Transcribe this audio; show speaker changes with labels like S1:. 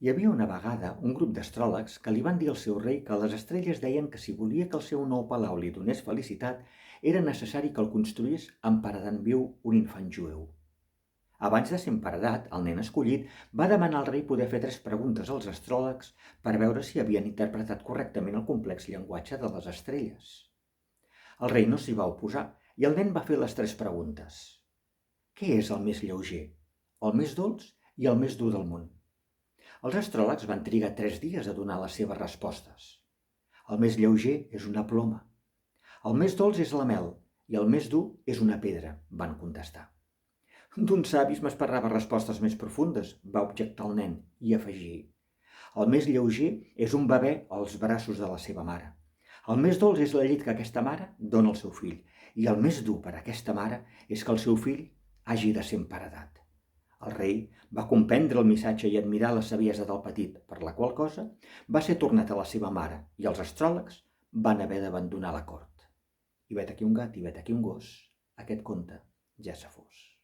S1: Hi havia una vegada un grup d'astròlegs que li van dir al seu rei que les estrelles deien que si volia que el seu nou palau li donés felicitat, era necessari que el construís emparedant viu un infant jueu. Abans de ser emparedat, el nen escollit va demanar al rei poder fer 3 preguntes als astròlegs per veure si havien interpretat correctament el complex llenguatge de les estrelles. El rei no s'hi va oposar i el nen va fer les 3 preguntes. Què és el més lleuger, el més dolç i el més dur del món? Els astròlegs van trigar 3 dies a donar les seves respostes. El més lleuger és una ploma. El més dolç és la mel i el més dur és una pedra, van contestar. D'uns savis m'esperava respostes més profundes, va objectar el nen i afegir. El més lleuger és un bebè als braços de la seva mare. El més dolç és la llet que aquesta mare dona al seu fill i el més dur per a aquesta mare és que el seu fill hagi de ser emparedat. El rei va comprendre el missatge i admirar la saviesa del petit, per la qual cosa va ser tornat a la seva mare i els astròlegs van haver d'abandonar la cort. I vet aquí un gat i vet aquí un gos, aquest conte ja s'ha fos.